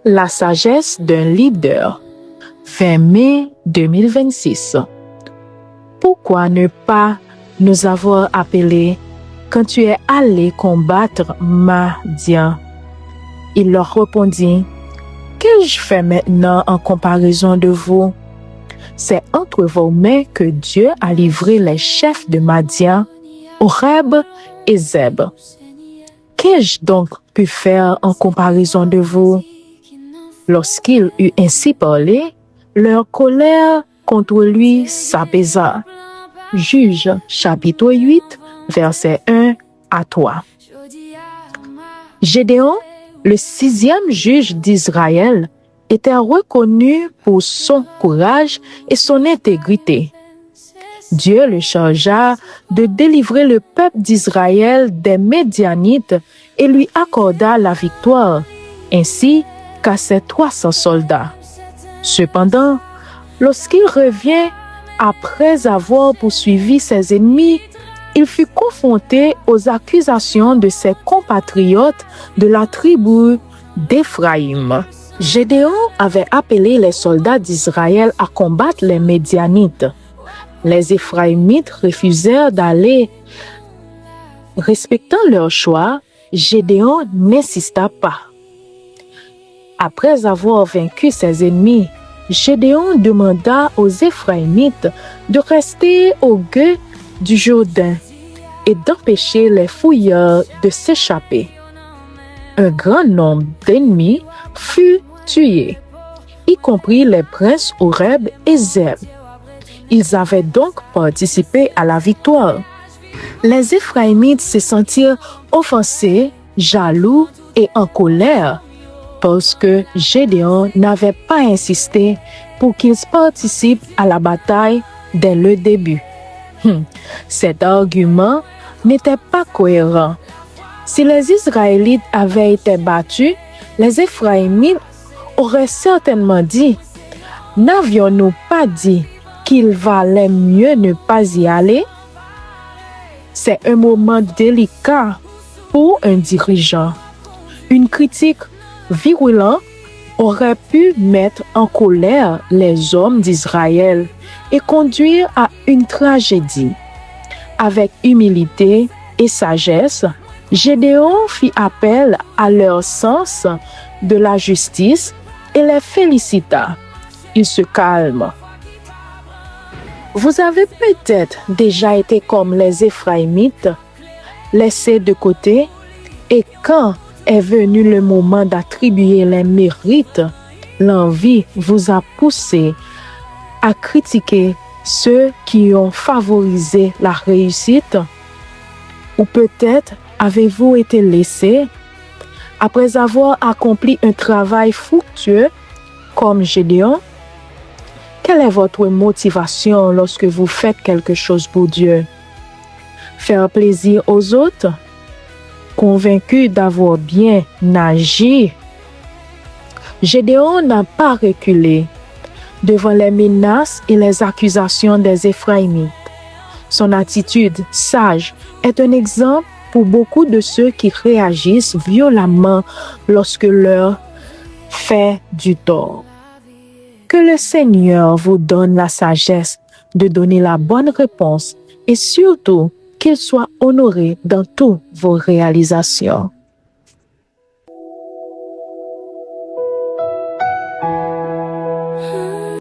La sagesse d'un leader. Fin mai 2026. Pourquoi ne pas nous avoir appelés quand tu es allé combattre Madian? Il leur répondit: qu'ai-je fait maintenant en comparaison de vous? C'est entre vos mains que Dieu a livré les chefs de Madian, Oreb et Zeb. Qu'ai-je donc pu faire en comparaison de vous? Lorsqu'il eut ainsi parlé, leur colère contre lui s'apaisa. Juge chapitre 8, versets 1 à 3. Gédéon, le 6e juge d'Israël, était reconnu pour son courage et son intégrité. Dieu le chargea de délivrer le peuple d'Israël des Médianites et lui accorda la victoire, ainsi qu'à ses 300 soldats. Cependant, lorsqu'il revient après avoir poursuivi ses ennemis, il fut confronté aux accusations de ses compatriotes de la tribu d'Éphraïm. Gédéon avait appelé les soldats d'Israël à combattre les Médianites. Les Éphraïmites refusèrent d'aller. Respectant leur choix, Gédéon n'insista pas. Après avoir vaincu ses ennemis, Gédéon demanda aux Éphraïmites de rester au gué du Jourdain et d'empêcher les fouilleurs de s'échapper. Un grand nombre d'ennemis fut tué, y compris les princes Oreb et Zeb. Ils avaient donc participé à la victoire. Les Éphraïmites se sentirent offensés, jaloux et en colère parce que Gédéon n'avait pas insisté pour qu'ils participent à la bataille dès le début. Cet argument n'était pas cohérent. Si les Israélites avaient été battus, les Éphraïmites auraient certainement dit: n'avions-nous pas dit qu'il valait mieux ne pas y aller? C'est un moment délicat pour un dirigeant. Une critique virulente aurait pu mettre en colère les hommes d'Israël et conduire à une tragédie. Avec humilité et sagesse, Gédéon fit appel à leur sens de la justice et les félicita. Ils se calment. Vous avez peut-être déjà été comme les Éphraïmites, laissés de côté, et quand est venu le moment d'attribuer les mérites, l'envie vous a poussé à critiquer ceux qui ont favorisé la réussite? Ou peut-être avez-vous été laissé après avoir accompli un travail fructueux comme Gédéon? Quelle est votre motivation lorsque vous faites quelque chose pour Dieu? Faire plaisir aux autres? Convaincu d'avoir bien agi? Gédéon n'a pas reculé devant les menaces et les accusations des Éphraïmites. Son attitude sage est un exemple pour beaucoup de ceux qui réagissent violemment lorsque leur fait du tort. Que le Seigneur vous donne la sagesse de donner la bonne réponse et surtout qu'il soit honoré dans toutes vos réalisations.